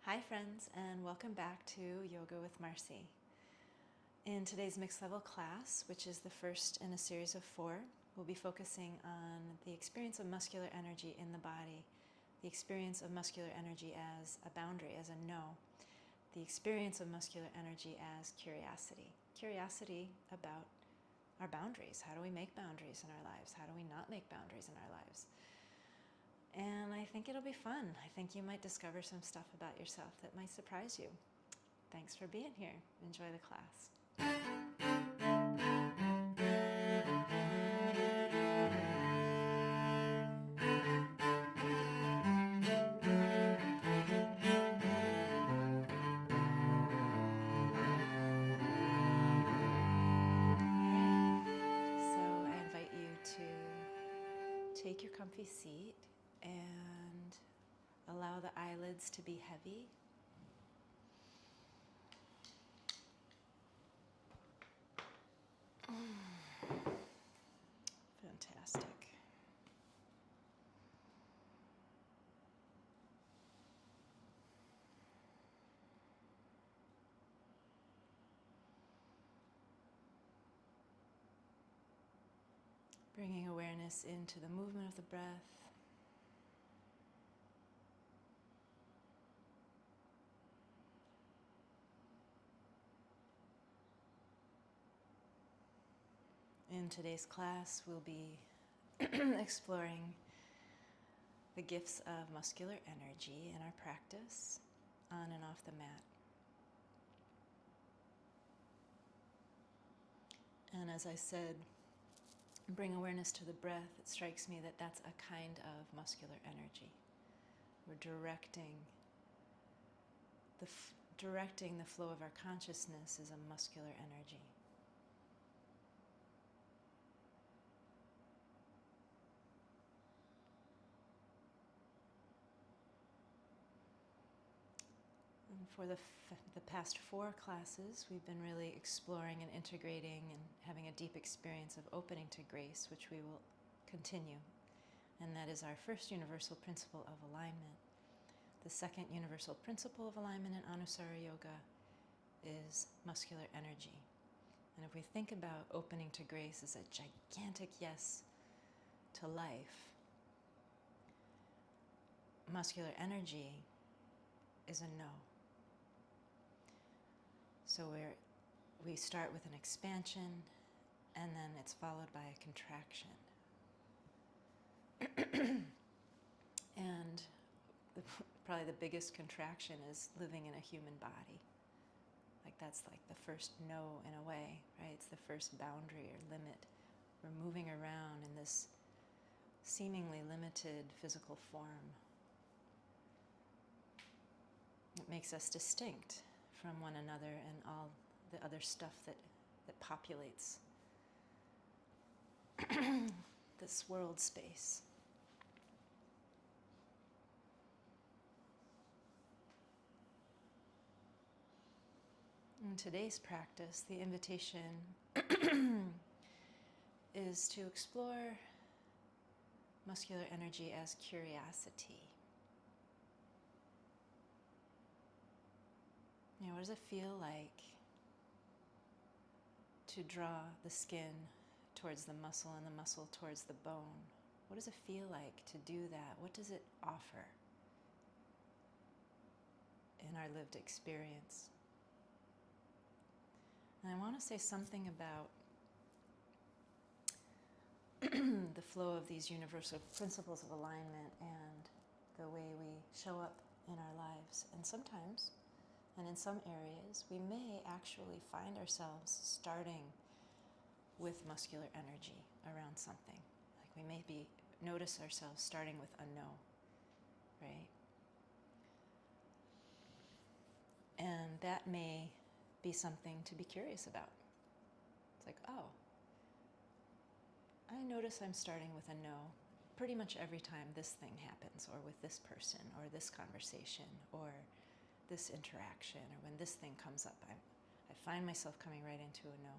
Hi friends, and welcome back to Yoga with Marcy. In today's mixed level class, which is the first in a series of 4, we'll be focusing on the experience of muscular energy in the body, the experience of muscular energy as a boundary, as a no, the experience of muscular energy as curiosity. Curiosity about our boundaries. How do we make boundaries in our lives? How do we not make boundaries in our lives? And I think it'll be fun. I think you might discover some stuff about yourself that might surprise you. Thanks for being here. Enjoy the class. So I invite you to take your comfy seat and allow the eyelids to be heavy. Fantastic. Bringing awareness into the movement of the breath. In today's class, we'll be exploring the gifts of muscular energy in our practice, on and off the mat. And as I said, bring awareness to the breath. It strikes me that that's a kind of muscular energy. We're directing the flow of our consciousness is a muscular energy. And for the past 4 classes, we've been really exploring and integrating and having a deep experience of opening to grace, which we will continue. And that is our first universal principle of alignment. The second universal principle of alignment in Anusara Yoga is muscular energy. And if we think about opening to grace as a gigantic yes to life, muscular energy is a no. So we start with an expansion, and then it's followed by a contraction. And probably the biggest contraction is living in a human body. Like that's like the first no in a way, right? It's the first boundary or limit. We're moving around in this seemingly limited physical form. It makes us distinct from one another and all the other stuff that populates this world space. In today's practice, the invitation is to explore muscular energy as curiosity. You know, what does it feel like to draw the skin towards the muscle and the muscle towards the bone? What does it feel like to do that? What does it offer in our lived experience? And I want to say something about the flow of these universal principles of alignment and the way we show up in our lives. And sometimes, and in some areas, we may actually find ourselves starting with muscular energy around something. Like we maybe notice ourselves starting with a no, right? And that may be something to be curious about. It's like, oh, I notice I'm starting with a no pretty much every time this thing happens, or with this person, or this conversation, or this interaction, or when this thing comes up, I find myself coming right into a no.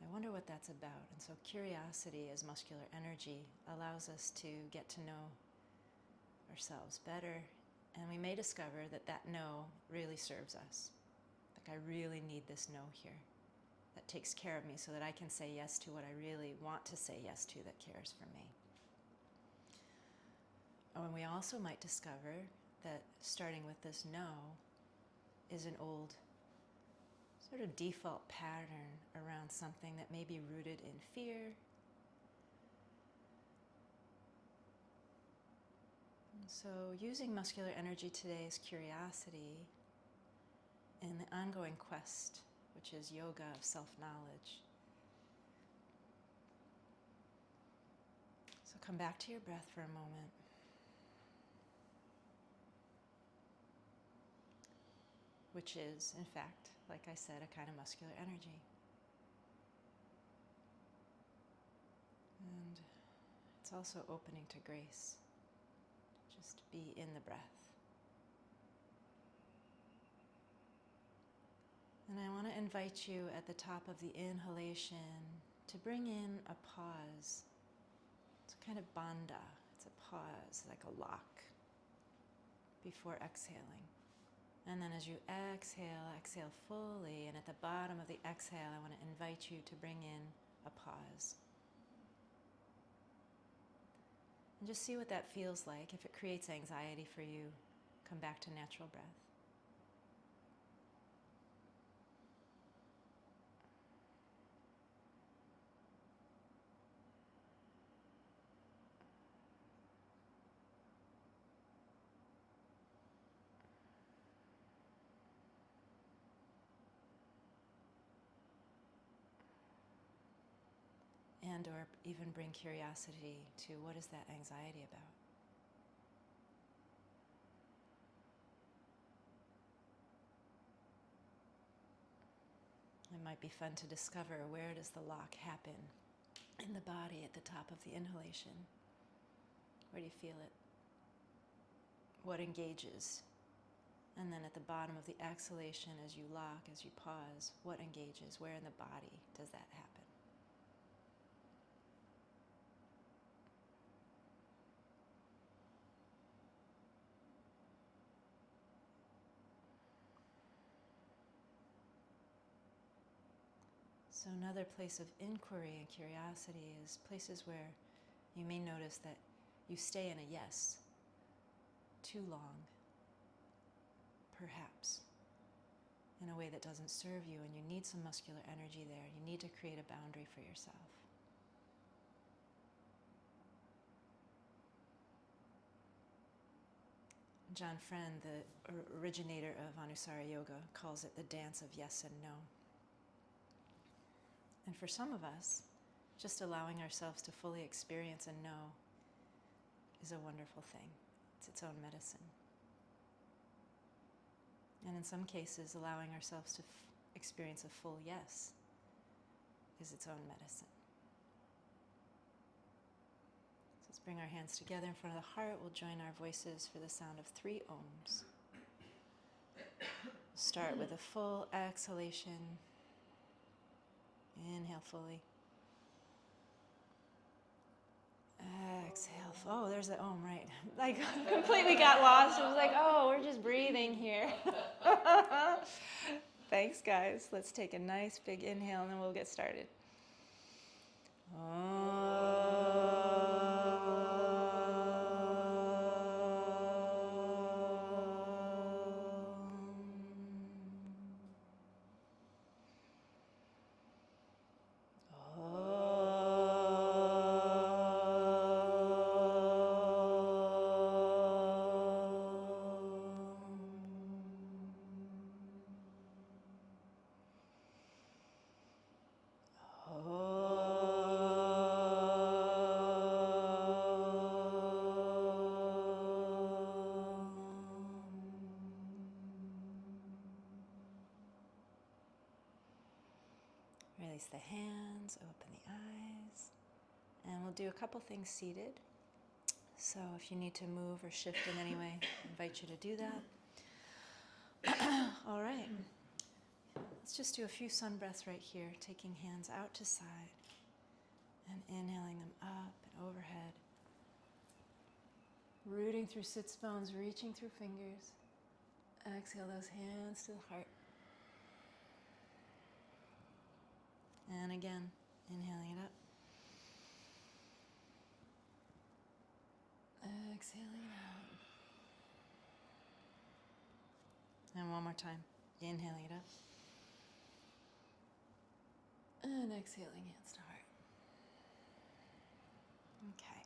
I wonder what that's about. And so curiosity as muscular energy allows us to get to know ourselves better And we may discover that that no really serves us. Like, I really need this no here. That takes care of me so that I can say yes to what I really want to say yes to that cares for me. And we also might discover that starting with this no is an old sort of default pattern around something that may be rooted in fear. So using muscular energy today as curiosity in the ongoing quest, which is yoga of self-knowledge. So come back to your breath for a moment. Which is, in fact, like I said, a kind of muscular energy. And it's also opening to grace. Just be in the breath. And I want to invite you at the top of the inhalation to bring in a pause. It's a kind of bandha. It's a pause, like a lock, before exhaling. And then as you exhale, exhale fully. And at the bottom of the exhale, I want to invite you to bring in a pause. And just see what that feels like. If it creates anxiety for you, come back to natural breath. And or even bring curiosity to what is that anxiety about? It might be fun to discover where does the lock happen in the body at the top of the inhalation. Where do you feel it? What engages? And then at the bottom of the exhalation, as you lock, as you pause, what engages? Where in the body does that happen? So another place of inquiry and curiosity is places where you may notice that you stay in a yes too long, perhaps, in a way that doesn't serve you, and you need some muscular energy there. You need to create a boundary for yourself. John Friend, the originator of Anusara Yoga, calls it the dance of yes and no. And for some of us, just allowing ourselves to fully experience a no is a wonderful thing. It's its own medicine. And in some cases, allowing ourselves to experience a full yes is its own medicine. So let's bring our hands together in front of the heart. We'll join our voices for the sound of 3 ohms. Start with a full exhalation. Inhale fully. Exhale. Oh, there's the om, right? Like, completely got lost. It was like, oh, we're just breathing here. Thanks, guys. Let's take a nice big inhale and then we'll get started. Release the hands, open the eyes, and we'll do a couple things seated. So if you need to move or shift in any way, I invite you to do that. All right. Let's just do a few sun breaths right here, taking hands out to side and inhaling them up and overhead. Rooting through sits bones, reaching through fingers. Exhale those hands to the heart. And again, inhaling it up. Exhaling it out. And one more time. Inhaling it up. And exhaling, hands to heart. Okay.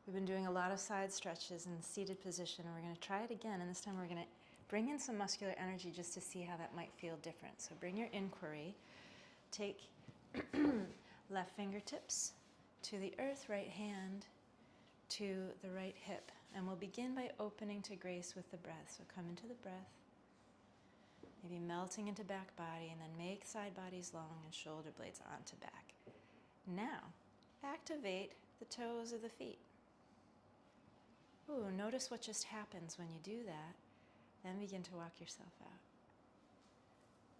We've been doing a lot of side stretches in seated position. We're going to try it again, and this time we're going to bring in some muscular energy just to see how that might feel different. So bring your inquiry. Take left fingertips to the earth, right hand to the right hip. And we'll begin by opening to grace with the breath. So come into the breath. Maybe melting into back body, and then make side bodies long and shoulder blades onto back. Now, activate the toes of the feet. Ooh, notice what just happens when you do that. Then begin to walk yourself out.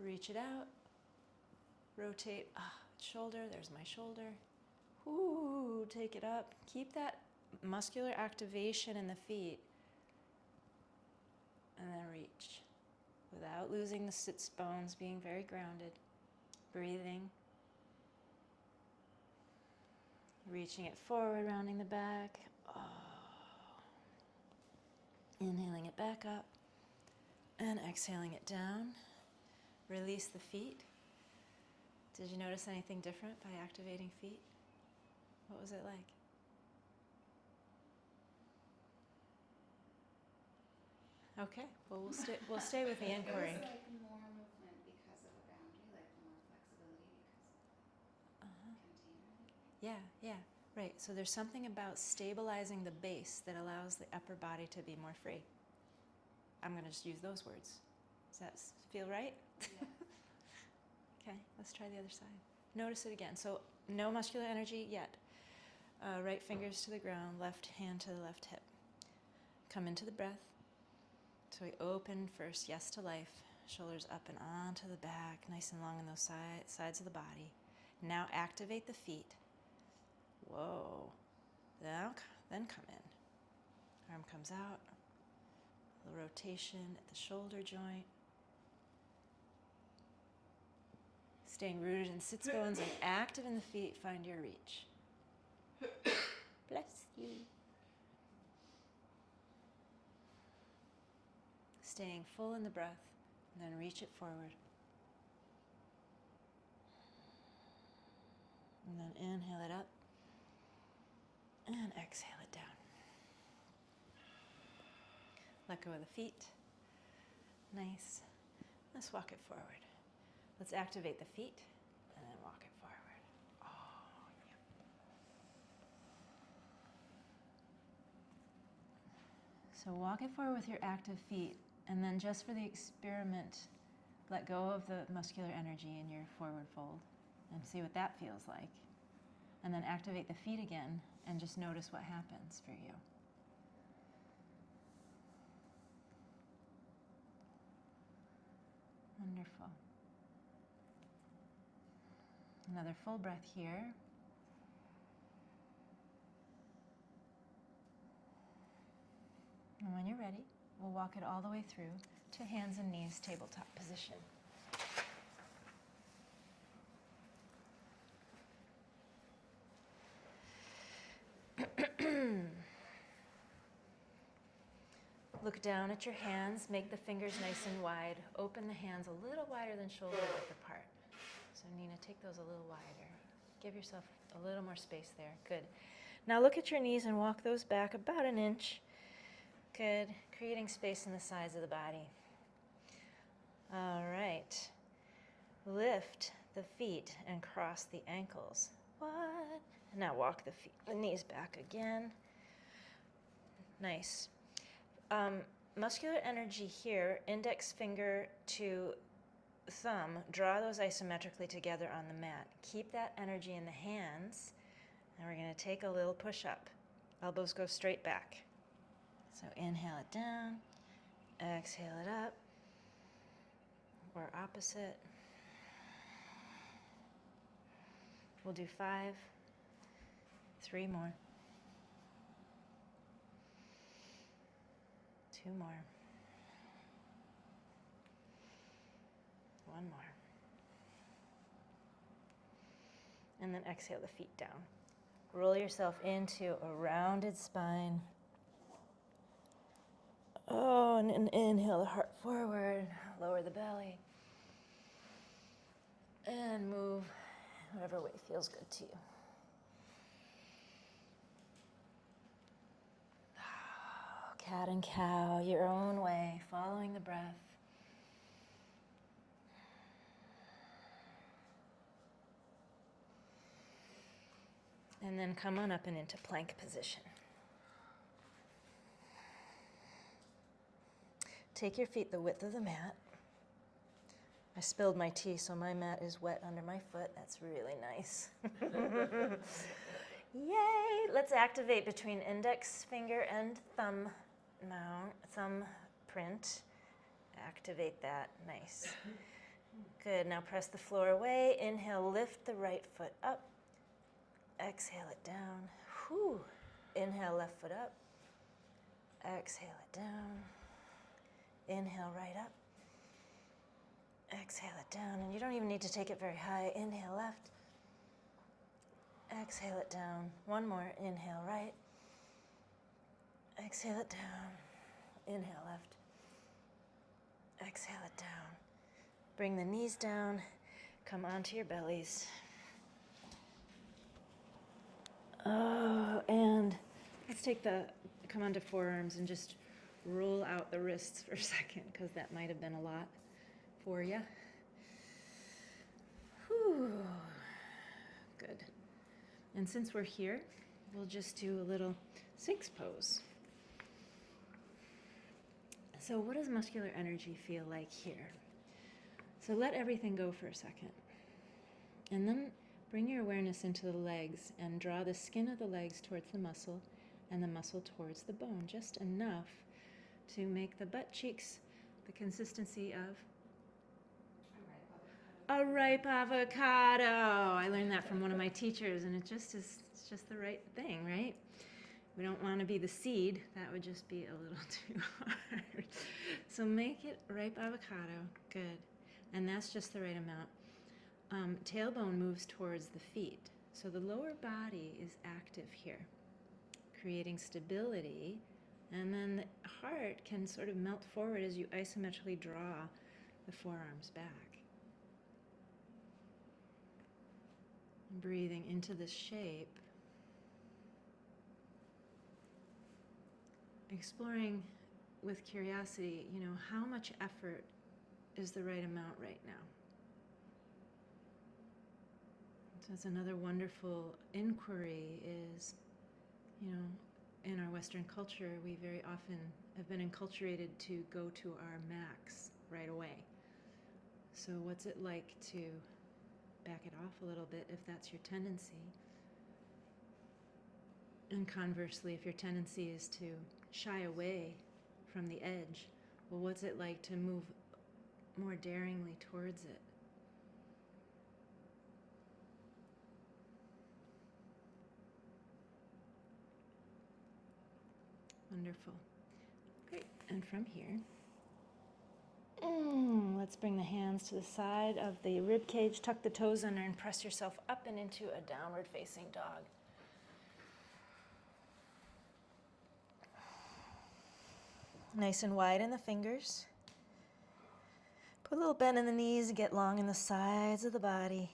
Reach it out. Rotate. Shoulder, there's my shoulder. Ooh, take it up. Keep that muscular activation in the feet. And then reach. Without losing the sits bones, being very grounded. Breathing. Reaching it forward, rounding the back. Inhaling it back up. And exhaling it down. Release the feet. Did you notice anything different by activating feet? What was it like? Okay, well we'll stay with the inquiry. It was like more movement because of a boundary, like more flexibility because of container. Yeah, right. So there's something about stabilizing the base that allows the upper body to be more free. I'm going to just use those words. Does that feel right? Yeah. Okay, let's try the other side. Notice it again. So no muscular energy yet. Right fingers to the ground, left hand to the left hip. Come into the breath. So we open first, yes to life. Shoulders up and onto the back, nice and long on those sides of the body. Now activate the feet. Whoa. Then come in. Arm comes out. A little rotation at the shoulder joint. Staying rooted in sits bones and active in the feet, find your reach. Bless you. Staying full in the breath, and then reach it forward. And then inhale it up, and exhale it down. Let go of the feet. Nice. Let's walk it forward. Let's activate the feet, and then walk it forward. Oh, yeah. So walk it forward with your active feet, and then just for the experiment, let go of the muscular energy in your forward fold and see what that feels like. And then activate the feet again and just notice what happens for you. Wonderful. Another full breath here. And when you're ready, we'll walk it all the way through to hands and knees, tabletop position. Look down at your hands, make the fingers nice and wide. Open the hands a little wider than shoulder width apart. So Nina, take those a little wider. Give yourself a little more space there. Good. Now look at your knees and walk those back about an inch. Good. Creating space in the sides of the body. All right. Lift the feet and cross the ankles. What? Now walk the knees back again. Nice. Muscular energy here, index finger to thumb, draw those isometrically together on the mat. Keep that energy in the hands, and we're going to take a little push up. Elbows go straight back. So inhale it down, exhale it up, or opposite. We'll do 5, 3 more. 2 more. 1 more. And then exhale the feet down. Roll yourself into a rounded spine. Oh, and inhale the heart forward, lower the belly. And move whatever way feels good to you. Cat and cow, your own way, following the breath. And then come on up and into plank position. Take your feet the width of the mat. I spilled my tea, so my mat is wet under my foot. That's really nice. Yay! Let's activate between index finger and thumb print. Activate that. Nice. Good. Now press the floor away. Inhale, lift the right foot up. Exhale it down. Whew. Inhale, left foot up. Exhale it down. Inhale, right up. Exhale it down. And you don't even need to take it very high. Inhale, left. Exhale it down. 1 more. Inhale, right. Exhale it down. Inhale, left. Exhale it down. Bring the knees down. Come onto your bellies. Oh, and let's come onto forearms and just roll out the wrists for a second, because that might have been a lot for you. Whew. Good. And since we're here, we'll just do a little Sphinx pose. So what does muscular energy feel like here? So let everything go for a second. And then bring your awareness into the legs and draw the skin of the legs towards the muscle and the muscle towards the bone, just enough to make the butt cheeks the consistency of a ripe avocado. I learned that from one of my teachers, and it's just the right thing, right? We don't want to be the seed. That would just be a little too hard. So make it ripe avocado. Good. And that's just the right amount. Tailbone moves towards the feet. So the lower body is active here, creating stability. And then the heart can sort of melt forward as you isometrically draw the forearms back. Breathing into this shape. Exploring with curiosity, how much effort is the right amount right now? So it's another wonderful inquiry is, in our Western culture, we very often have been enculturated to go to our max right away. So what's it like to back it off a little bit if that's your tendency? And conversely, if your tendency is to shy away from the edge, well, what's it like to move more daringly towards it? Wonderful. Great. And from here, let's bring the hands to the side of the rib cage, tuck the toes under, and press yourself up and into a downward facing dog. Nice and wide in the fingers. Put a little bend in the knees, get long in the sides of the body.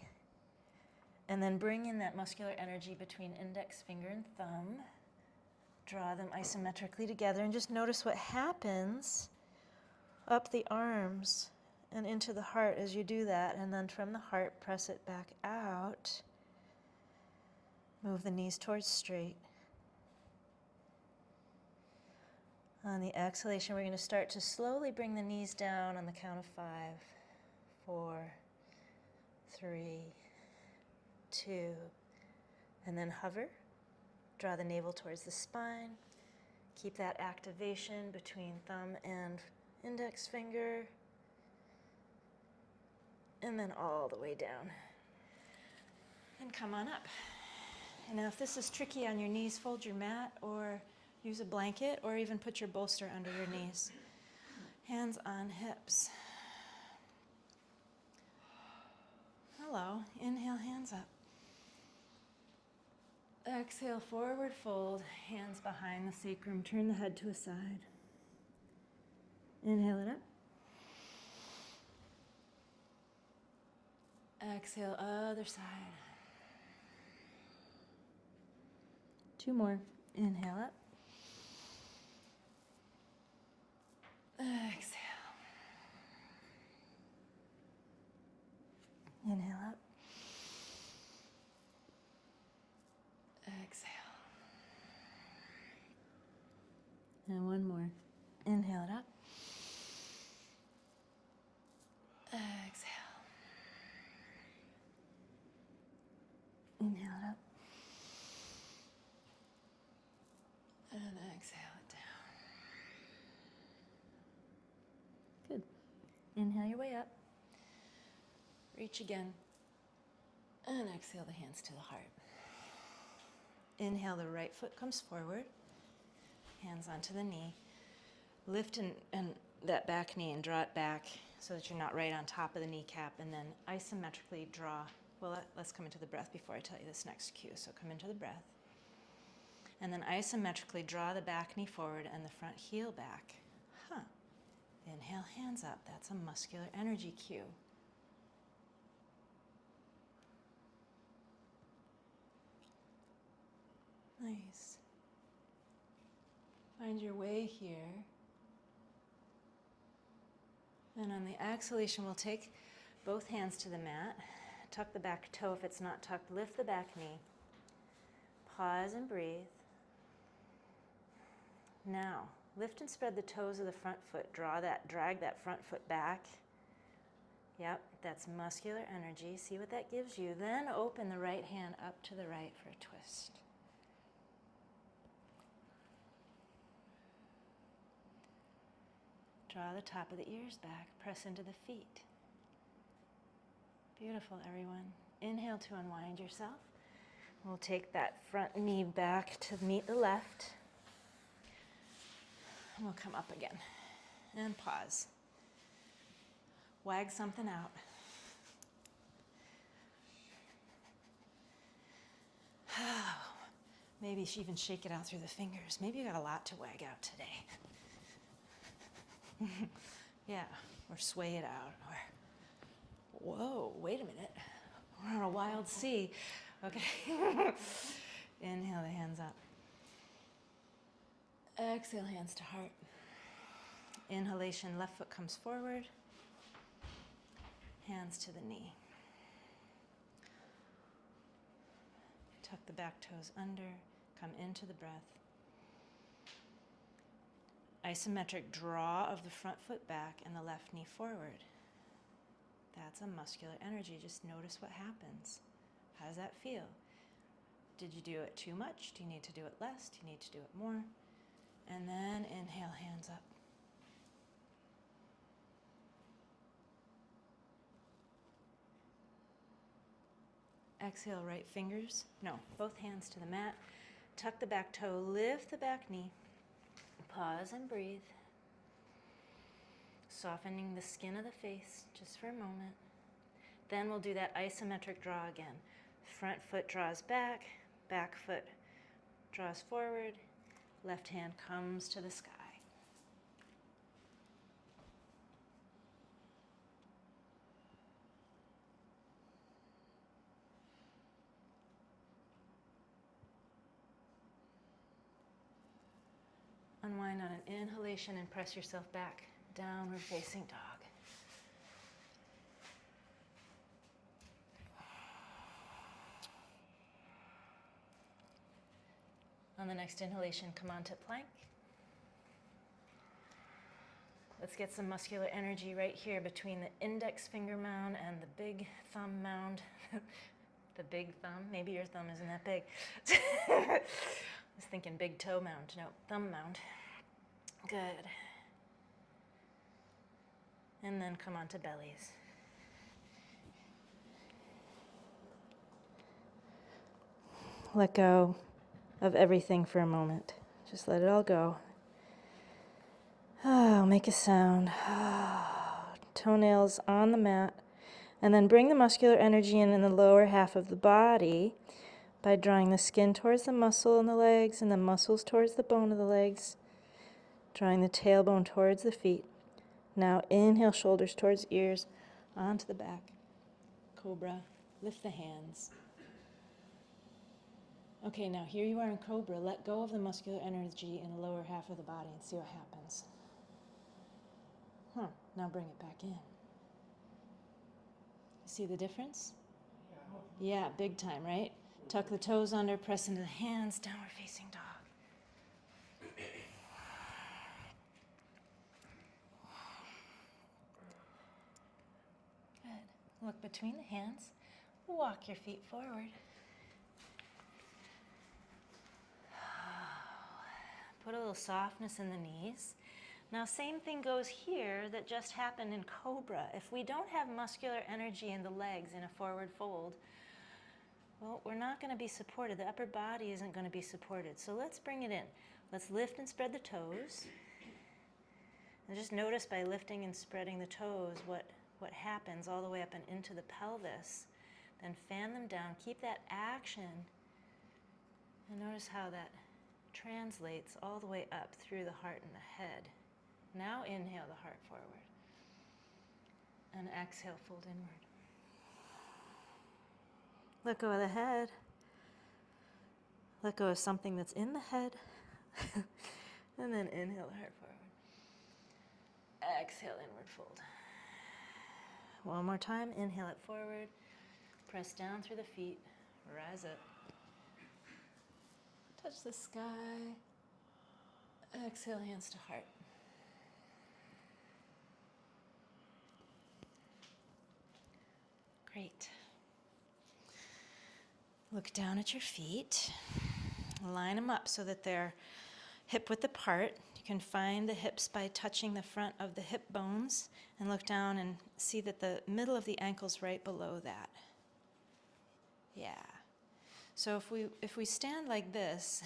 And then bring in that muscular energy between index finger and thumb. Draw them isometrically together and just notice what happens up the arms and into the heart as you do that. And then from the heart, press it back out. Move the knees towards straight. On the exhalation, we're going to start to slowly bring the knees down on the count of 5, 4, 3, 2, and then hover. Draw the navel towards the spine. Keep that activation between thumb and index finger. And then all the way down. And come on up. And now if this is tricky on your knees, fold your mat or Use a blanket or even put your bolster under your knees. Hands on hips. Hello. Inhale, hands up. Exhale, forward fold. Hands behind the sacrum. Turn the head to a side. Inhale it up. Exhale, other side. 2 more. Inhale up. Exhale. Inhale up. Exhale. And 1 more. Inhale it up. Exhale. Inhale it up. And exhale it down. Good. Inhale your way up. Reach again. And exhale the hands to the heart. Inhale, the right foot comes forward. Hands onto the knee. Lift and that back knee and draw it back so that you're not right on top of the kneecap, and then isometrically draw. Well, let's come into the breath before I tell you this next cue. So come into the breath. And then isometrically draw the back knee forward and the front heel back. Inhale, hands up. That's a muscular energy cue. Nice. Find your way here. And on the exhalation, we'll take both hands to the mat. Tuck the back toe if it's not tucked. Lift the back knee. Pause and breathe. Now, lift and spread the toes of the front foot. Drag that front foot back. Yep, that's muscular energy. See what that gives you. Then open the right hand up to the right for a twist. Draw the top of the ears back. Press into the feet. Beautiful, everyone. Inhale to unwind yourself. We'll take that front knee back to meet the left. And we'll come up again. And pause. Wag something out. Maybe even shake it out through the fingers. Maybe you got a lot to wag out today. Yeah, or sway it out, or whoa, wait a minute, we're on a wild sea. Okay. Inhale the hands up. Exhale, hands to heart. Inhalation, left foot comes forward. Hands to the knee. Tuck the back toes under. Come into the breath. Isometric draw of the front foot back and the left knee forward. That's a muscular energy. Just notice what happens. How does that feel? Did you do it too much? Do you need to do it less? Do you need to do it more? And then inhale, hands up. Exhale, right fingers. No, both hands to the mat. Tuck the back toe, lift the back knee. Pause and breathe. Softening the skin of the face just for a moment. Then we'll do that isometric draw again. Front foot draws back, back foot draws forward, left hand comes to the sky. Unwind on an inhalation and press yourself back, downward facing dog. On the next inhalation, come on to plank. Let's get some muscular energy right here between the index finger mound and the big thumb mound. The big thumb, maybe your thumb isn't that big. I was thinking big toe mound, no, thumb mound. Good. And then come on to bellies. Let go of everything for a moment. Just let it all go. Oh, make a sound. Toenails on the mat. And then bring the muscular energy in the lower half of the body by drawing the skin towards the muscle in the legs and the muscles towards the bone of the legs. Drawing the tailbone towards the feet. Now inhale, shoulders towards ears, onto the back. Cobra. Lift the hands. Okay, now here you are in Cobra. Let go of the muscular energy in the lower half of the body and see what happens. Now bring it back in. See the difference? Yeah, big time, right? Tuck the toes under, press into the hands, downward facing dog. Good. Look between the hands. Walk your feet forward. Put a little softness in the knees. Now, same thing goes here that just happened in Cobra. If we don't have muscular energy in the legs in a forward fold, well, we're not going to be supported. The upper body isn't going to be supported. So let's bring it in. Let's lift and spread the toes. And just notice by lifting and spreading the toes what happens all the way up and into the pelvis. Then fan them down. Keep that action. And notice how that translates all the way up through the heart and the head. Now inhale the heart forward. And exhale, fold inward. Let go of the head. Let go of something that's in the head. And then inhale the heart forward. Exhale, inward fold. One more time. Inhale it forward. Press down through the feet. Rise up. Touch the sky. Exhale, hands to heart. Great. Look down at your feet. Line them up so that they're hip-width apart. You can find the hips by touching the front of the hip bones and look down and see that the middle of the ankle's right below that. Yeah. So if we stand like this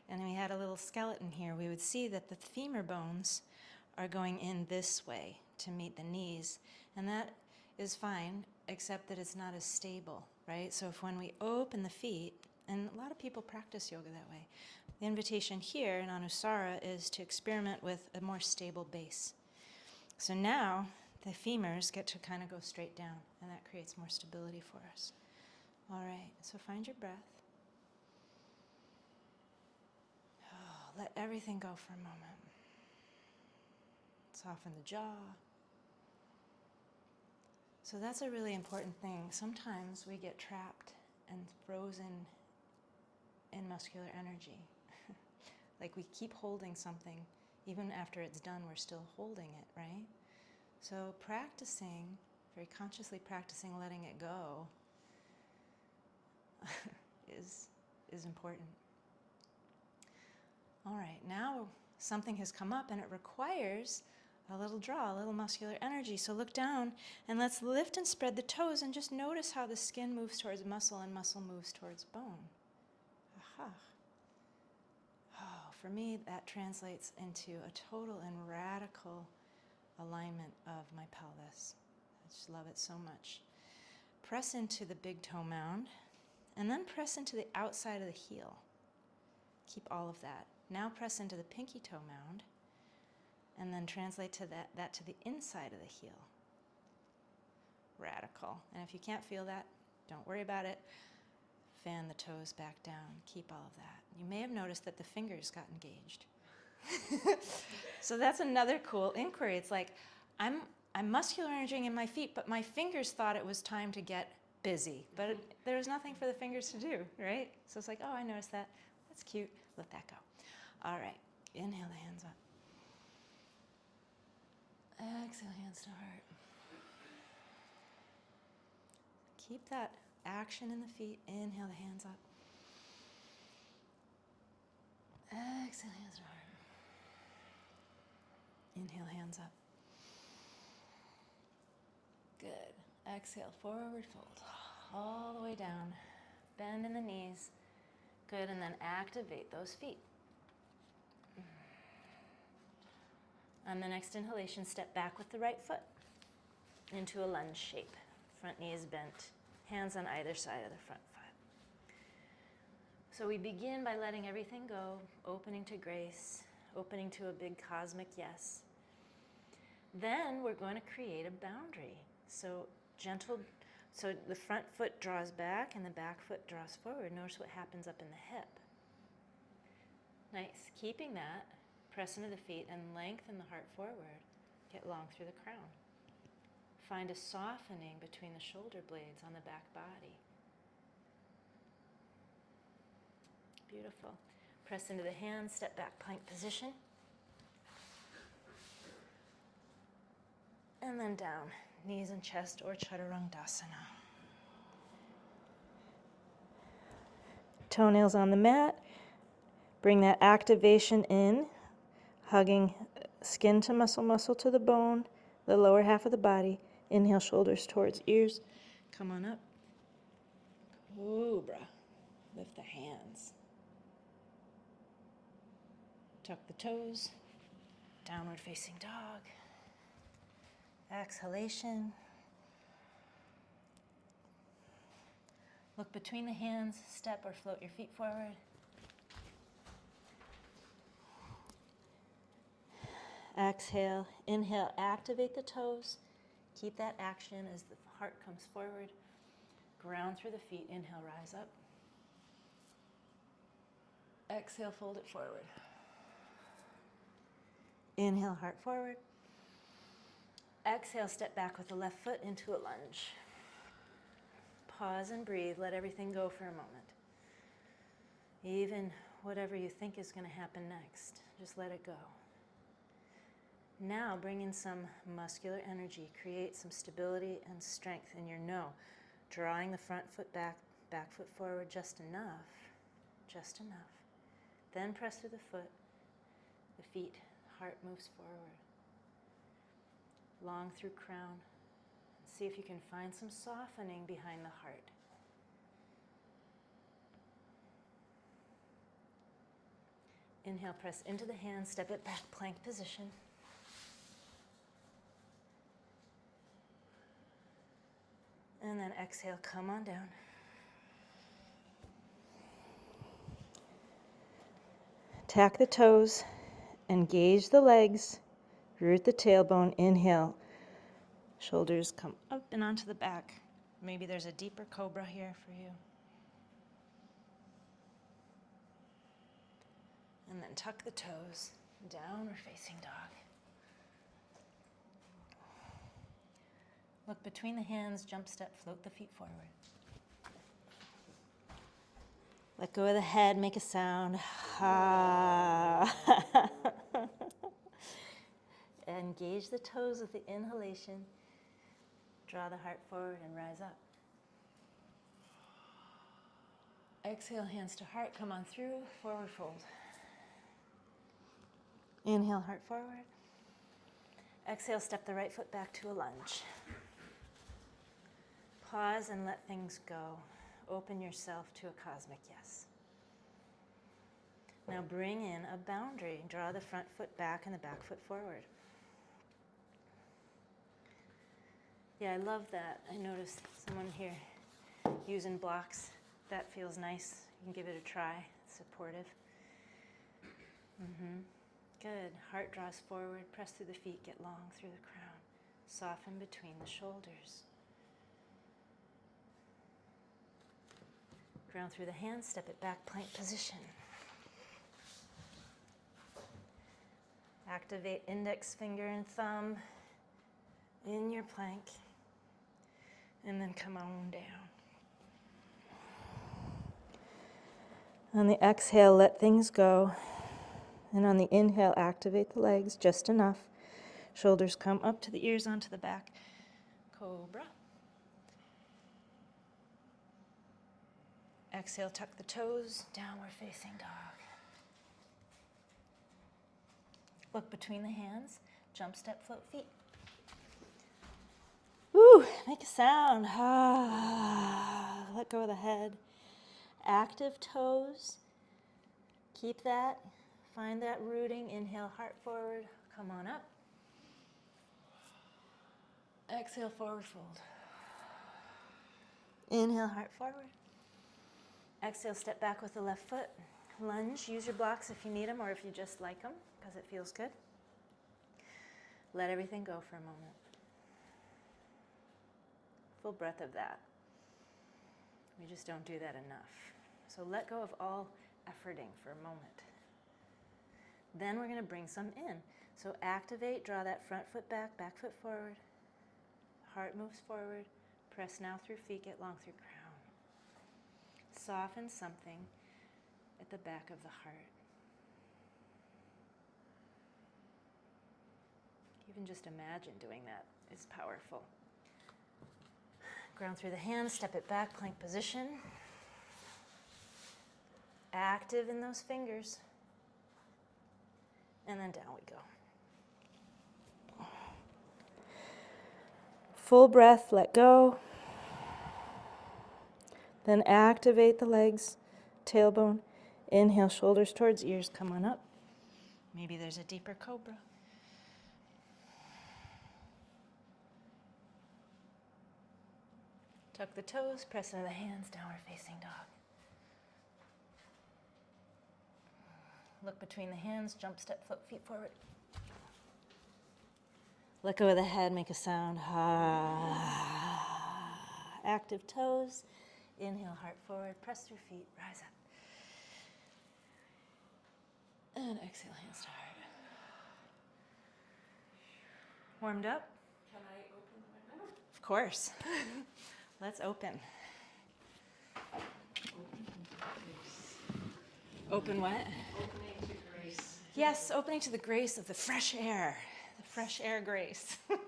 and we had a little skeleton here, we would see that the femur bones are going in this way to meet the knees. And that is fine, except that it's not as stable, right? So if when we open the feet, and a lot of people practice yoga that way, the invitation here in Anusara is to experiment with a more stable base. So now the femurs get to kind of go straight down, and that creates more stability for us. All right, so find your breath. Oh, let everything go for a moment. Soften the jaw. So that's a really important thing. Sometimes we get trapped and frozen in muscular energy. Like we keep holding something. Even after it's done, we're still holding it, right? So practicing, very consciously practicing letting it go is important. All right, now something has come up and it requires a little draw, a little muscular energy. So look down and let's lift and spread the toes and just notice how the skin moves towards muscle and muscle moves towards bone. Aha. Oh, for me, that translates into a total and radical alignment of my pelvis. I just love it so much. Press into the big toe mound and then press into the outside of the heel. Keep all of that. Now press into the pinky toe mound and then translate to that to the inside of the heel. Radical. And if you can't feel that, don't worry about it. Fan the toes back down. Keep all of that. You may have noticed that the fingers got engaged. So that's another cool inquiry. It's like, I'm muscular energizing in my feet, but my fingers thought it was time to get busy. But there was nothing for the fingers to do, right? So it's like, oh, I noticed that. That's cute. Let that go. All right. Inhale the hands up. Exhale, hands to heart. Keep that action in the feet. Inhale the hands up. Exhale, hands to heart. Inhale, hands up. Good. Exhale, forward fold. All the way down. Bend in the knees. Good, and then activate those feet. On the next inhalation, step back with the right foot into a lunge shape. Front knee is bent, hands on either side of the front foot. So we begin by letting everything go, opening to grace, opening to a big cosmic yes. Then we're going to create a boundary. So the front foot draws back and the back foot draws forward. Notice what happens up in the hip. Nice. Keeping that, press into the feet and lengthen the heart forward. Get long through the crown. Find a softening between the shoulder blades on the back body. Beautiful. Press into the hands, step back, plank position. And then down, knees and chest or Chaturangdasana. Toenails on the mat. Bring that activation in, hugging skin to muscle to the bone, the lower half of the body. Inhale, shoulders towards ears. Come on up. Cobra. Lift the hands. Tuck the toes. Downward facing dog. Exhalation. Look between the hands, step or float your feet forward. Exhale, inhale, activate the toes. Keep that action as the heart comes forward. Ground through the feet, inhale, rise up. Exhale, fold it forward. Inhale, heart forward. Exhale, step back with the left foot into a lunge. Pause and breathe, let everything go for a moment. Even whatever you think is going to happen next, just let it go. Now bring in some muscular energy, create some stability and strength in your no. Drawing the front foot back, back foot forward just enough, just enough. Then press through the foot, the feet, heart moves forward. Long through crown. See if you can find some softening behind the heart. Inhale, press into the hands, step it back, plank position. And then exhale, come on down. Tack the toes, engage the legs, root the tailbone, inhale. Shoulders come up and onto the back. Maybe there's a deeper cobra here for you. And then tuck the toes, downward facing dog. Look between the hands, jump step, float the feet forward. Let go of the head, make a sound. Ha. Engage the toes with the inhalation. Draw the heart forward and rise up. Exhale, hands to heart, come on through, forward fold. Inhale, heart forward. Exhale, step the right foot back to a lunge. Pause and let things go. Open yourself to a cosmic yes. Now bring in a boundary. Draw the front foot back and the back foot forward. Yeah, I love that. I noticed someone here using blocks. That feels nice. You can give it a try. It's supportive. Good. Heart draws forward. Press through the feet. Get long through the crown. Soften between the shoulders. Ground through the hands. Step it back. Plank position. Activate index finger and thumb in your plank. And then come on down. On the exhale, let things go. And on the inhale, activate the legs just enough. Shoulders come up to the ears, onto the back. Cobra. Exhale, tuck the toes, downward facing dog. Look between the hands, jump, step, float feet. Woo, make a sound. Ah, let go of the head. Active toes. Keep that. Find that rooting. Inhale, heart forward. Come on up. Exhale, forward fold. Inhale, heart forward. Exhale, step back with the left foot. Lunge. Use your blocks if you need them or if you just like them because it feels good. Let everything go for a moment. Full breath of that. We just don't do that enough. So let go of all efforting for a moment. Then we're going to bring some in. So activate, draw that front foot back, back foot forward. Heart moves forward. Press now through feet, get long through crown. Soften something at the back of the heart. Even just imagine doing that is powerful. Ground through the hands, step it back, plank position. Active in those fingers. And then down we go. Full breath, let go. Then activate the legs, tailbone. Inhale, shoulders towards ears, come on up. Maybe there's a deeper cobra. Tuck the toes, press into the hands, downward facing dog. Look between the hands, jump, step, foot, feet forward. Let go of the head, make a sound. Active toes. Inhale, heart forward, press through feet, rise up. And exhale, hands to heart. Warmed up? Can I open my mouth? Of course. Let's open. Open what? Opening to grace. Yes, opening to the grace of the fresh air. The fresh air grace. I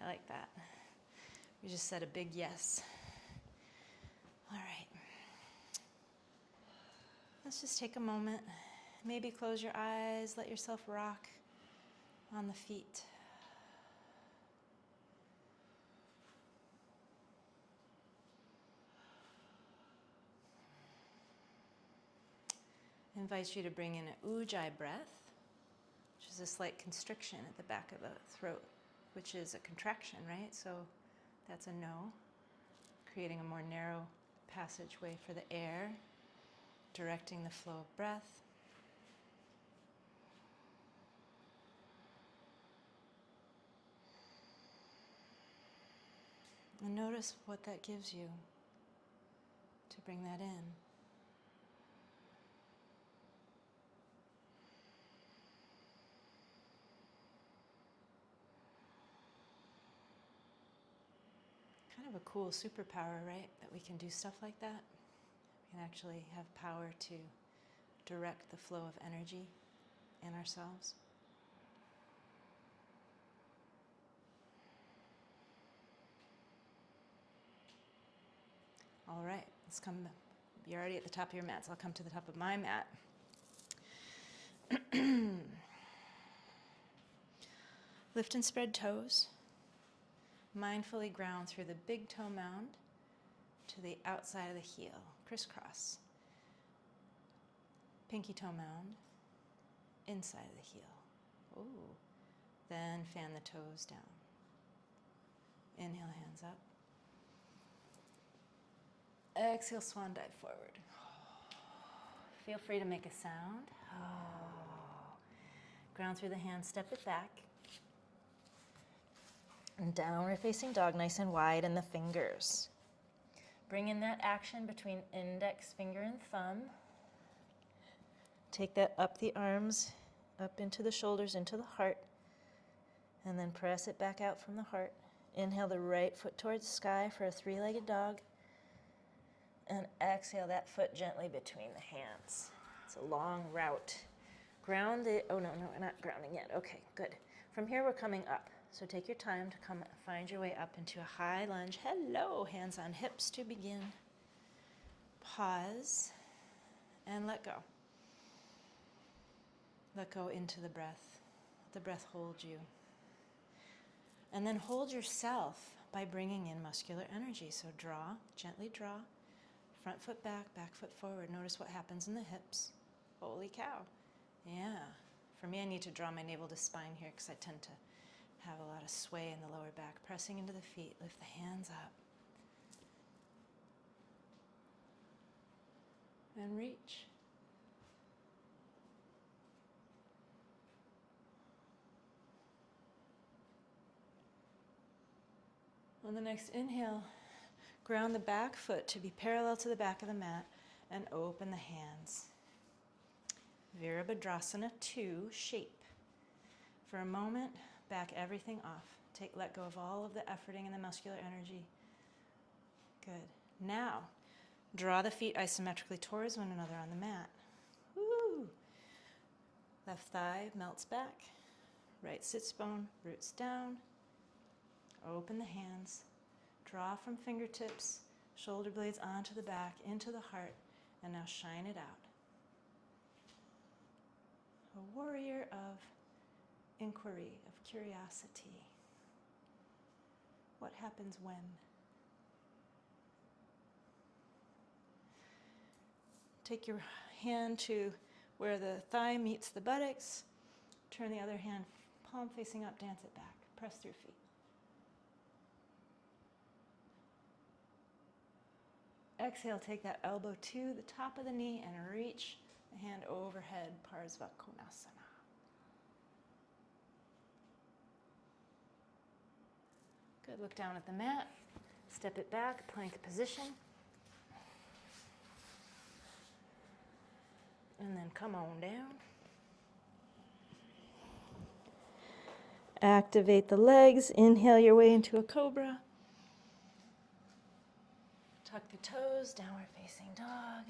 like that. We just said a big yes. All right. Let's just take a moment. Maybe close your eyes, let yourself rock on the feet. Invites you to bring in an ujjayi breath, which is a slight constriction at the back of the throat, which is a contraction, right? So that's a no, creating a more narrow passageway for the air, directing the flow of breath. And notice what that gives you to bring that in. Kind of a cool superpower, right? That we can do stuff like that. We can actually have power to direct the flow of energy in ourselves. All right, let's come. You're already at the top of your mats. I'll come to the top of my mat. Lift and spread toes. Mindfully ground through the big toe mound to the outside of the heel. Crisscross. Pinky toe mound, inside of the heel. Ooh. Then fan the toes down. Inhale, hands up. Exhale, swan dive forward. Feel free to make a sound. Ground through the hands, step it back. And downward facing dog, nice and wide in the fingers. Bring in that action between index finger and thumb. Take that up the arms, up into the shoulders, into the heart. And then press it back out from the heart. Inhale the right foot towards the sky for a three-legged dog. And exhale that foot gently between the hands. It's a long route. Ground it. Oh, no, we're not grounding yet. Okay, good. From here, we're coming up. So take your time to come find your way up into a high lunge. Hello, hands on hips to begin. Pause and let go. Let go into the breath. Let the breath hold you. And then hold yourself by bringing in muscular energy. So draw, gently draw. Front foot back, back foot forward. Notice what happens in the hips. Holy cow. Yeah. For me, I need to draw my navel to spine here because I tend to Have a lot of sway in the lower back, pressing into the feet. Lift the hands up. And reach. On the next inhale, ground the back foot to be parallel to the back of the mat and open the hands. Virabhadrasana 2, shape. For a moment, back everything off. Let go of all of the efforting and the muscular energy. Good. Now, draw the feet isometrically towards one another on the mat. Woo! Left thigh melts back. Right sits bone roots down. Open the hands. Draw from fingertips, shoulder blades onto the back, into the heart, and now shine it out. A warrior of inquiry, of curiosity. What happens when? Take your hand to where the thigh meets the buttocks. Turn the other hand, palm facing up, dance it back. Press through feet. Exhale, take that elbow to the top of the knee and reach the hand overhead, Parsva Konasana. Good, look down at the mat, step it back, plank position. And then come on down. Activate the legs, inhale your way into a cobra. Tuck the toes, downward facing dog.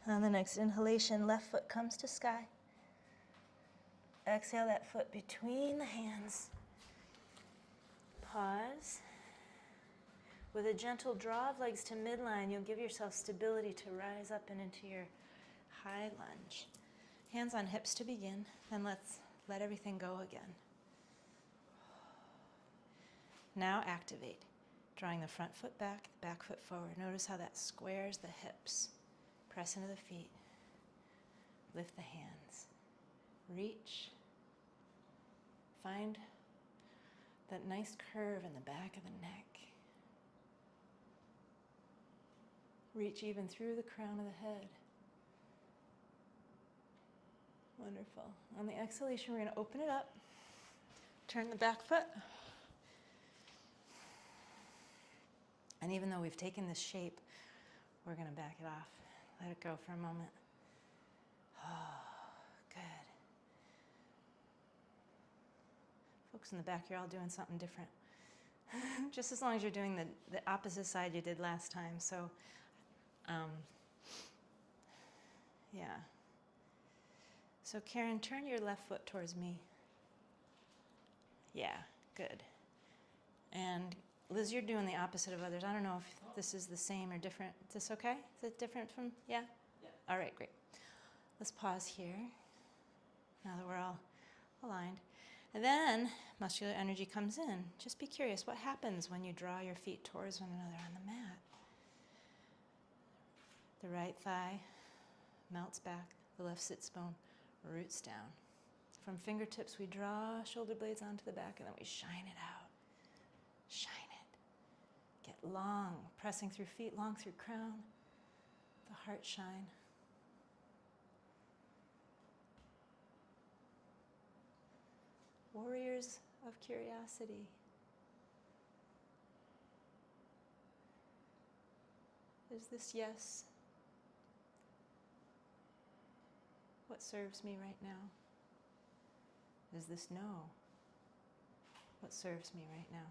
On the next inhalation, left foot comes to sky. Exhale that foot between the hands. Pause. With a gentle draw of legs to midline, you'll give yourself stability to rise up and into your high lunge. Hands on hips to begin, then let's let everything go again. Now activate. Drawing the front foot back, the back foot forward. Notice how that squares the hips. Press into the feet. Lift the hands. Reach. Find that nice curve in the back of the neck. Reach even through the crown of the head. Wonderful. On the exhalation, we're going to open it up. Turn the back foot. And even though we've taken this shape, we're going to back it off. Let it go for a moment. Oh, good. Folks in the back, you're all doing something different. Just as long as you're doing the opposite side you did last time. So, yeah. So Karen, turn your left foot towards me. Yeah, good. And Liz, you're doing the opposite of others. I don't know if this is the same or different. Is this okay? Is it different from, yeah? Yeah. All right, great. Let's pause here, now that we're all aligned. And then muscular energy comes in. Just be curious, what happens when you draw your feet towards one another on the mat? The right thigh melts back, the left sits bone roots down. From fingertips, we draw shoulder blades onto the back, and then we shine it out. Shine it. Get long, pressing through feet, long through crown. The heart shine. Warriors of curiosity. Is this yes? What serves me right now? Is this no? What serves me right now?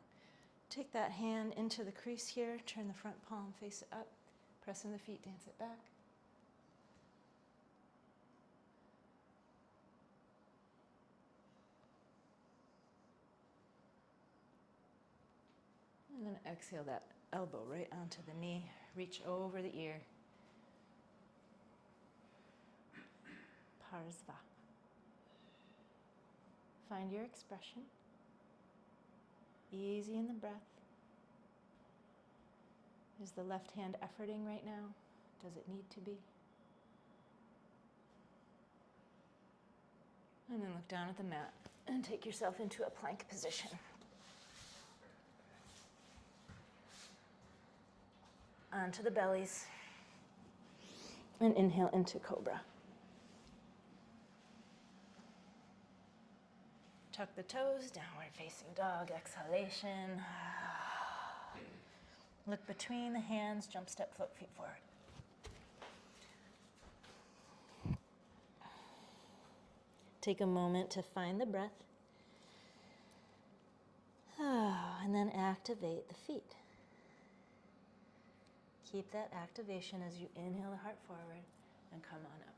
Take that hand into the crease here, turn the front palm, face it up, press in the feet, dance it back. And then exhale that elbow right onto the knee, reach over the ear. Parsva. Find your expression. Easy in the breath. Is the left hand efforting right now? Does it need to be? And then look down at the mat. And take yourself into a plank position. Onto the bellies. And inhale into cobra. Tuck the toes, downward facing dog, exhalation. Look between the hands, jump, step, float, feet forward. Take a moment to find the breath. And then activate the feet. Keep that activation as you inhale the heart forward and come on up.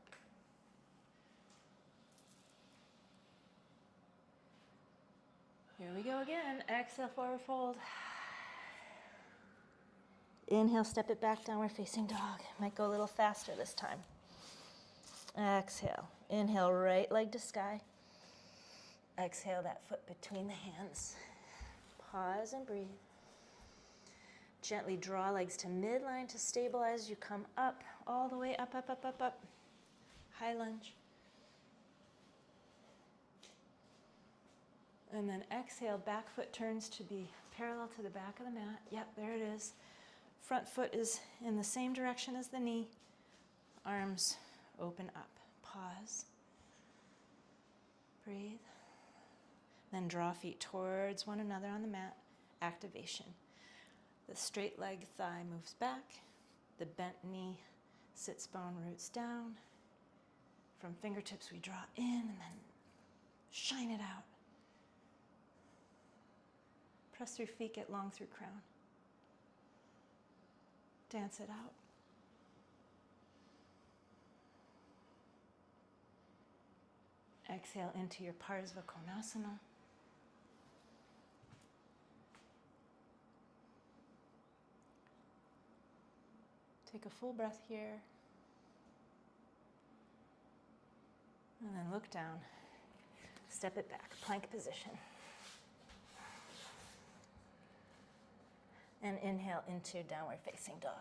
Here we go again. Exhale, forward fold. Inhale, step it back, downward facing dog. Might go a little faster this time. Exhale. Inhale, right leg to sky. Exhale, that foot between the hands. Pause and breathe. Gently draw legs to midline to stabilize. You come up, all the way up, up, up, up, up. High lunge. And then exhale, back foot turns to be parallel to the back of the mat. Yep, there it is. Front foot is in the same direction as the knee. Arms open up. Pause. Breathe. Then draw feet towards one another on the mat. Activation. The straight leg thigh moves back. The bent knee, sits bone roots down. From fingertips we draw in and then shine it out. Press through feet, get long through crown. Dance it out. Exhale into your Parsva Konasana. Take a full breath here. And then look down. Step it back, plank position. And inhale into downward facing dog.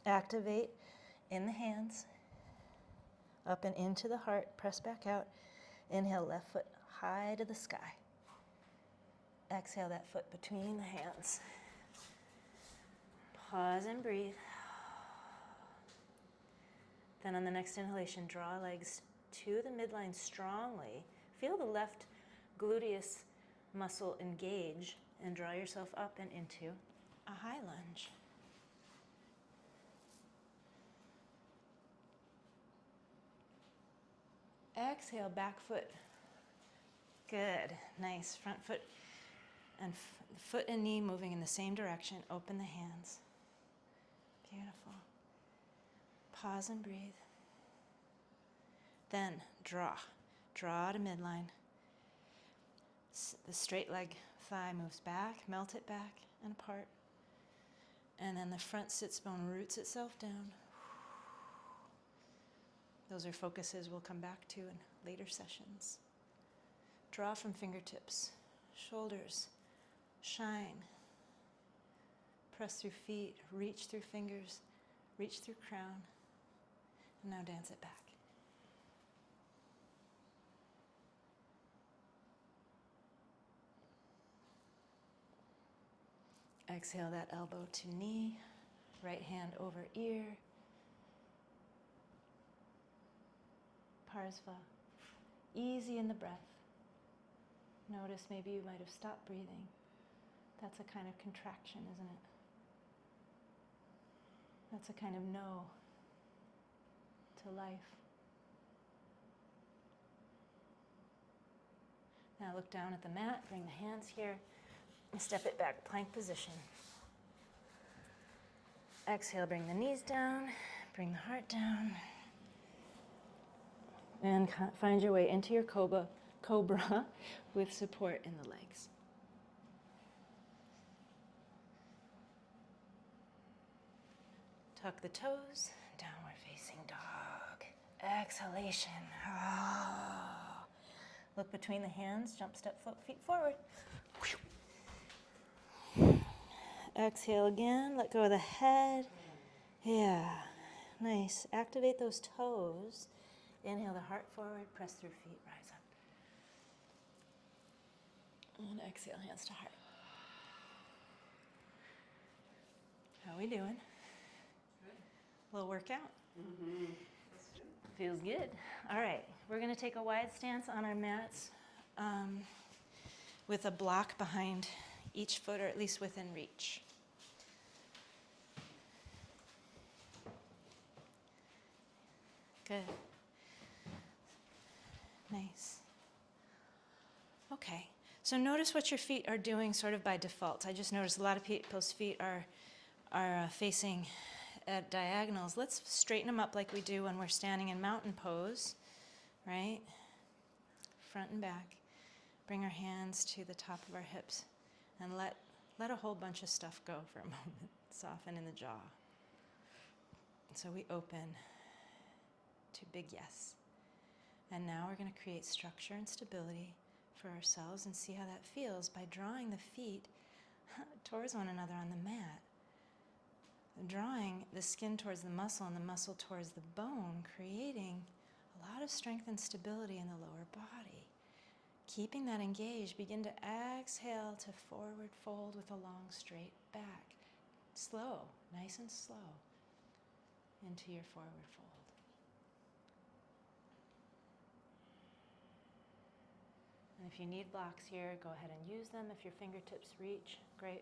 Activate in the hands, up and into the heart, press back out. Inhale, left foot high to the sky. Exhale, that foot between the hands. Pause and breathe. Then on the next inhalation, draw legs to the midline strongly. Feel the left gluteus muscle engage and draw yourself up and into a high lunge. Exhale, back foot. Good, nice. Front foot and foot and knee moving in the same direction. Open the hands. Beautiful. Pause and breathe. Then draw. Draw to midline. The straight leg thigh moves back, melt it back and apart. And then the front sits bone roots itself down. Those are focuses we'll come back to in later sessions. Draw from fingertips, shoulders, shine. Press through feet, reach through fingers, reach through crown. And now dance it back. Exhale that elbow to knee, right hand over ear. Parsva. Easy in the breath. Notice maybe you might have stopped breathing. That's a kind of contraction, isn't it? That's a kind of no to life. Now look down at the mat, bring the hands here, and step it back, plank position. Exhale, bring the knees down, bring the heart down. And find your way into your cobra with support in the legs. Tuck the toes, downward facing dog. Exhalation. Look between the hands, jump, step, float, feet forward. Exhale again, let go of the head. Yeah, nice. Activate those toes Inhale the heart forward, press through feet, rise up. And exhale, hands to heart. How we doing? Good. Little workout? Mm-hmm. That's good. Feels good. All right, we're going to take a wide stance on our mats with a block behind each foot, or at least within reach. Good. Nice. Okay, so notice what your feet are doing sort of by default. I just noticed a lot of people's feet are facing at diagonals. Let's straighten them up like we do when we're standing in mountain pose, right? Front and back. Bring our hands to the top of our hips and let a whole bunch of stuff go for a moment. Soften in the jaw. So we open to big yes. And now we're going to create structure and stability for ourselves and see how that feels by drawing the feet towards one another on the mat. Drawing the skin towards the muscle and the muscle towards the bone, creating a lot of strength and stability in the lower body. Keeping that engaged, begin to exhale to forward fold with a long straight back. Slow, nice and slow, into your forward fold. And if you need blocks here, go ahead and use them. If your fingertips reach, great.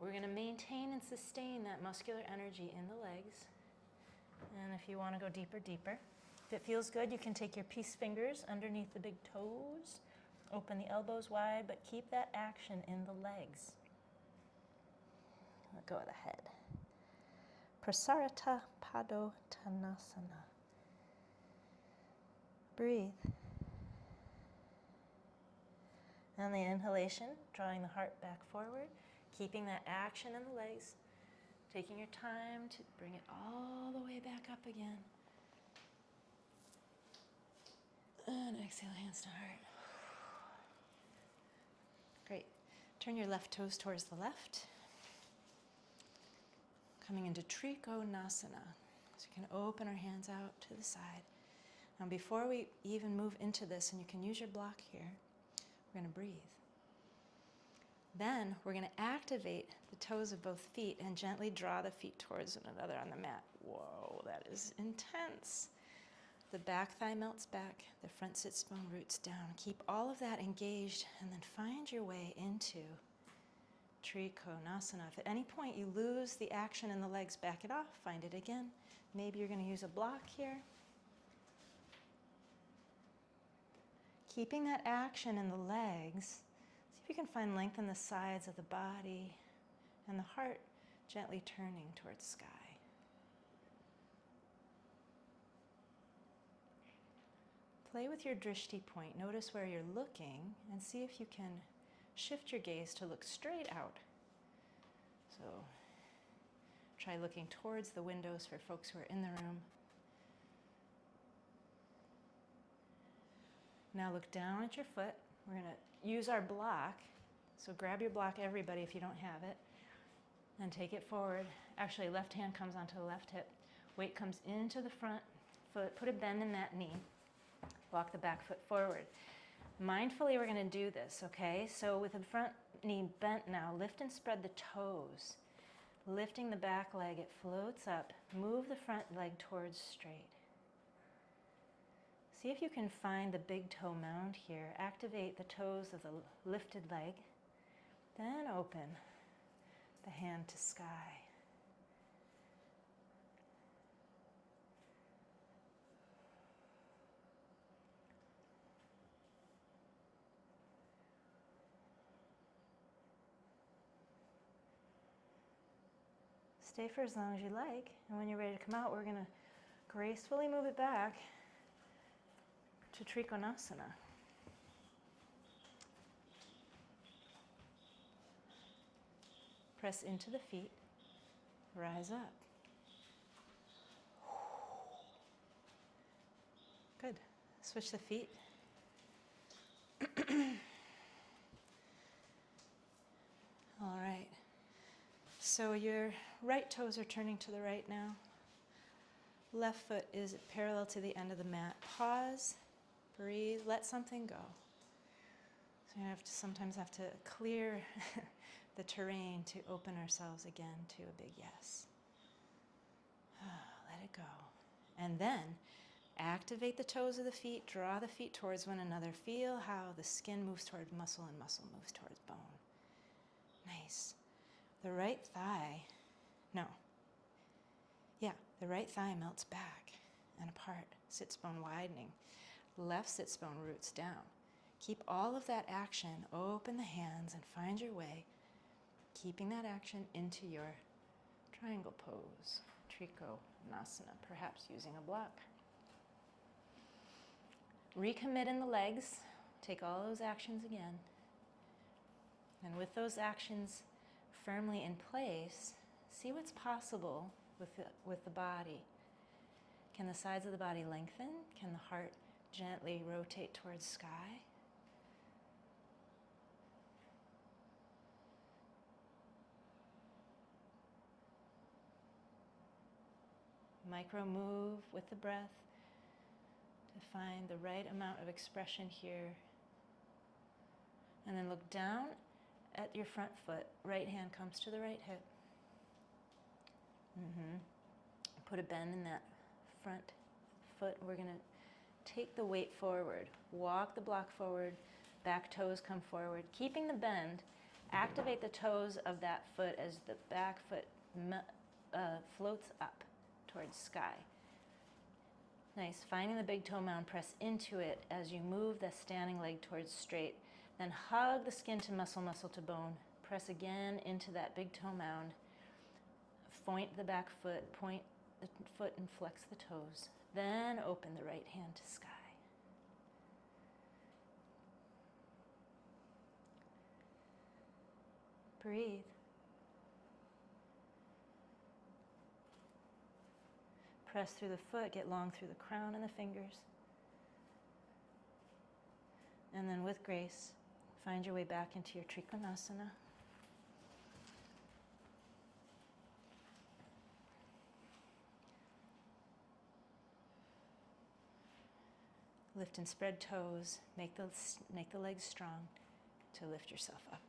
We're going to maintain and sustain that muscular energy in the legs. And if you want to go deeper, deeper. If it feels good, you can take your peace fingers underneath the big toes. Open the elbows wide, but keep that action in the legs. Let go of the head. Prasarita Padottanasana. Breathe. And the inhalation, drawing the heart back forward, keeping that action in the legs, taking your time to bring it all the way back up again. And exhale, hands to heart. Great. Turn your left toes towards the left. Coming into Trikonasana. So you can open our hands out to the side. Now before we even move into this, and you can use your block here, we're going to breathe. Then we're going to activate the toes of both feet and gently draw the feet towards one another on the mat. Whoa, that is intense. The back thigh melts back, the front sits bone roots down. Keep all of that engaged and then find your way into Trikonasana. If at any point you lose the action in the legs, back it off, find it again. Maybe you're going to use a block here. Keeping that action in the legs, see if you can find length in the sides of the body and the heart gently turning towards the sky. Play with your drishti point. Notice where you're looking and see if you can shift your gaze to look straight out. So try looking towards the windows for folks who are in the room. Now look down at your foot. We're going to use our block. So grab your block, everybody, if you don't have it, and take it forward. Actually, left hand comes onto the left hip. Weight comes into the front foot. Put a bend in that knee. Walk the back foot forward. Mindfully, we're going to do this, okay? So with the front knee bent now, lift and spread the toes. Lifting the back leg, it floats up. Move the front leg towards straight. See if you can find the big toe mound here. Activate the toes of the lifted leg. Then open the hand to sky. Stay for as long as you like, and when you're ready to come out, we're going to gracefully move it back to Trikonasana. Press into the feet, rise up. Good. Switch the feet. All right. So your right toes are turning to the right now. Left foot is parallel to the end of the mat. Pause, breathe, let something go. So we sometimes have to clear the terrain to open ourselves again to a big yes. Let it go. And then activate the toes of the feet, draw the feet towards one another. Feel how the skin moves toward muscle and muscle moves towards bone. Nice. The right thigh, the right thigh melts back and apart, sits bone widening. Left sits bone roots down. Keep all of that action, open the hands and find your way, keeping that action into your triangle pose, Trikonasana, perhaps using a block. Recommit in the legs, take all those actions again. And with those actions firmly in place, see what's possible with the body. Can the sides of the body lengthen? Can the heart gently rotate towards sky? Micro move with the breath to find the right amount of expression here. And then look down at your front foot. Right hand comes to the right hip. Put a bend in that front foot. We're going to take the weight forward. Walk the block forward. Back toes come forward. Keeping the bend, activate the toes of that foot as the back foot floats up towards sky. Nice. Finding the big toe mound, press into it as you move the standing leg towards straight. Then hug the skin to muscle, muscle to bone. Press again into that big toe mound. Point the back foot, point the foot and flex the toes. Then open the right hand to sky. Breathe. Press through the foot, get long through the crown and the fingers. And then with grace, find your way back into your Trikonasana. Lift and spread toes. Make the legs strong to lift yourself up.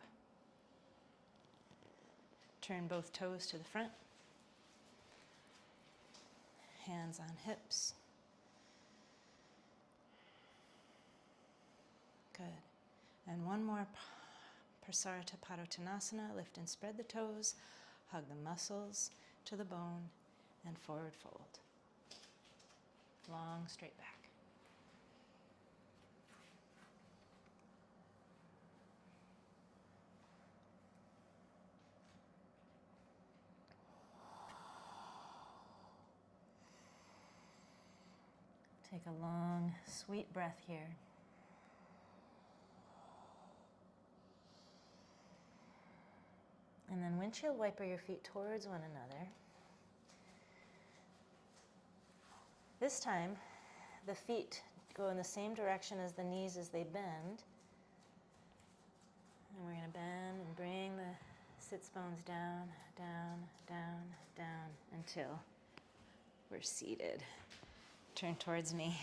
Turn both toes to the front. Hands on hips. Good. And one more Prasarita Padottanasana. Lift and spread the toes. Hug the muscles to the bone and forward fold. Long, straight back. Take a long, sweet breath here. And then windshield wiper your feet towards one another. This time, the feet go in the same direction as the knees as they bend. And we're going to bend and bring the sits bones down, down, down, down until we're seated. Turn towards me.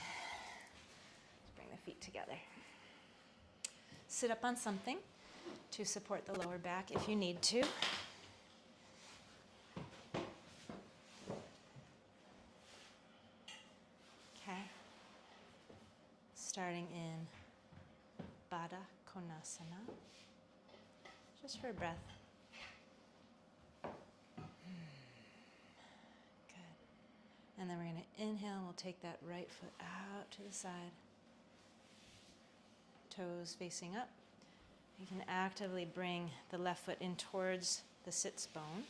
Let's bring the feet together. Sit up on something to support the lower back if you need to. Okay. Starting in Baddha Konasana. Just for a breath. And then we're going to inhale and we'll take that right foot out to the side. Toes facing up. You can actively bring the left foot in towards the sits bone.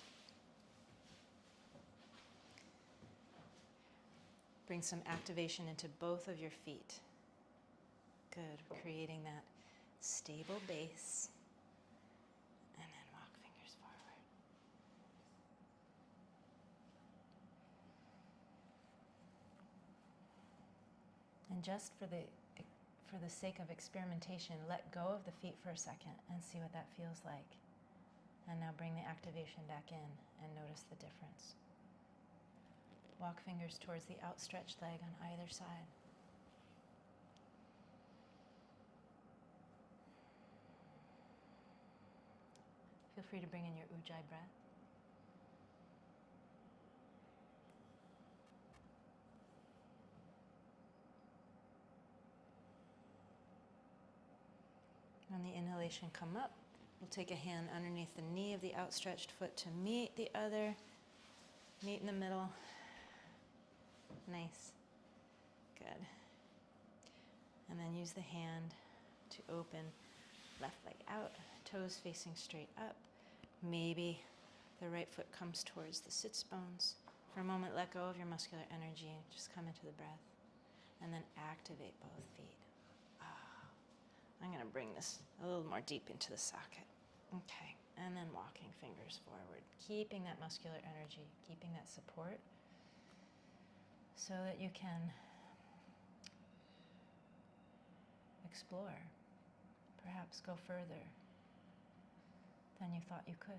Bring some activation into both of your feet. Good. Creating that stable base. And then walk fingers forward. And just for the sake of experimentation, let go of the feet for a second and see what that feels like. And now bring the activation back in and notice the difference. Walk fingers towards the outstretched leg on either side. Feel free to bring in your Ujjayi breath. On the inhalation, come up. We'll take a hand underneath the knee of the outstretched foot to meet the other. Meet in the middle. Nice. Good. And then use the hand to open left leg out, toes facing straight up. Maybe the right foot comes towards the sits bones. For a moment, let go of your muscular energy and just come into the breath. And then activate both feet. I'm going to bring this a little more deep into the socket. Okay, and then walking fingers forward, keeping that muscular energy, keeping that support so that you can explore, perhaps go further than you thought you could.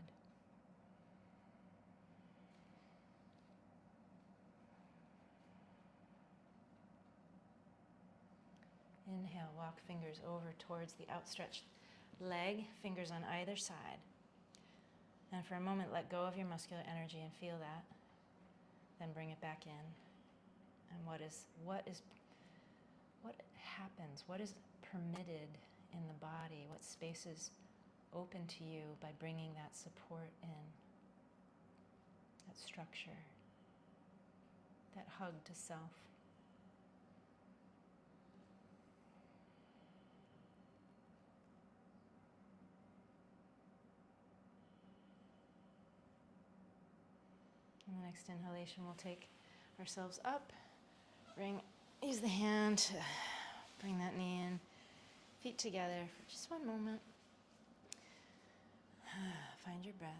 Inhale, walk fingers over towards the outstretched leg, fingers on either side. And for a moment, let go of your muscular energy and feel that. Then bring it back in. And what happens? What is permitted in the body? What space is open to you by bringing that support in? That structure, that hug to self. On the next inhalation, we'll take ourselves up. Use the hand to bring that knee in. Feet together for just one moment. Find your breath.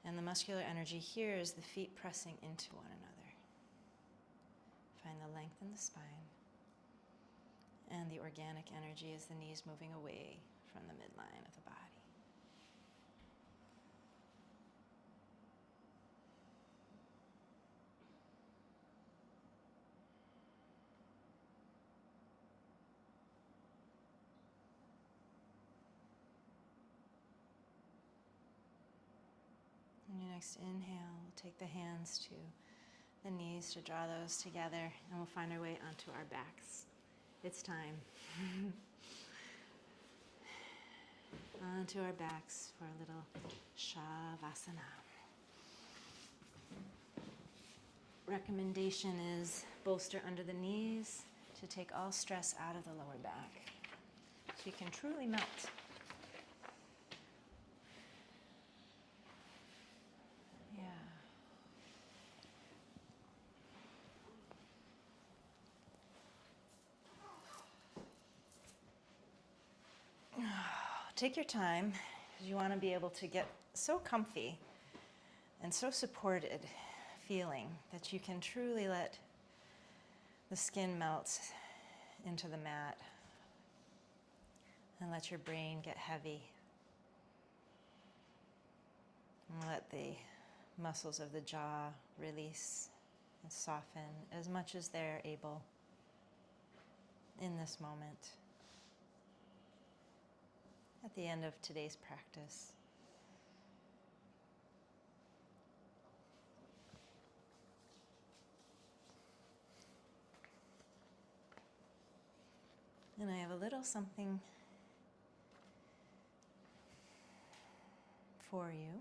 And the muscular energy here is the feet pressing into one another. Find the length in the spine. And the organic energy is the knees moving away from the midline of the body. On your next inhale, we'll take the hands to the knees to draw those together, and we'll find our way onto our backs. It's time. Onto our backs for a little Shavasana. Recommendation is bolster under the knees to take all stress out of the lower back, so you can truly melt. Take your time, because you want to be able to get so comfy and so supported feeling that you can truly let the skin melt into the mat and let your brain get heavy. And let the muscles of the jaw release and soften as much as they're able in this moment. At the end of today's practice. And I have a little something for you.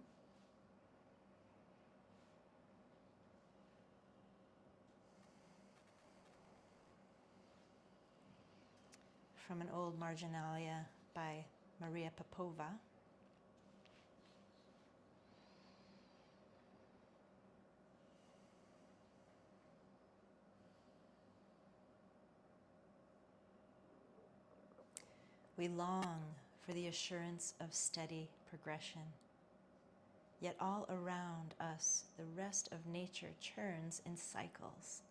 From an old marginalia by Maria Popova. We long for the assurance of steady progression, yet all around us the rest of nature churns in cycles.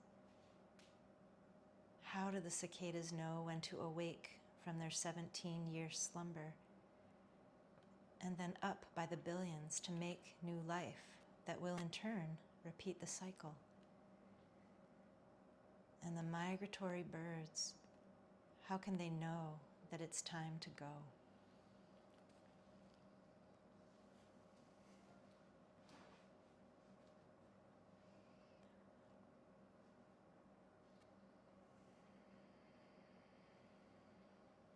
How do the cicadas know when to awake from their 17-year slumber, and then up by the billions to make new life that will in turn repeat the cycle. And the migratory birds, how can they know that it's time to go?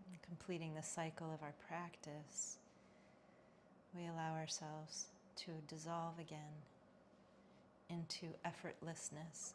And completing the cycle of our practice, we allow ourselves to dissolve again into effortlessness.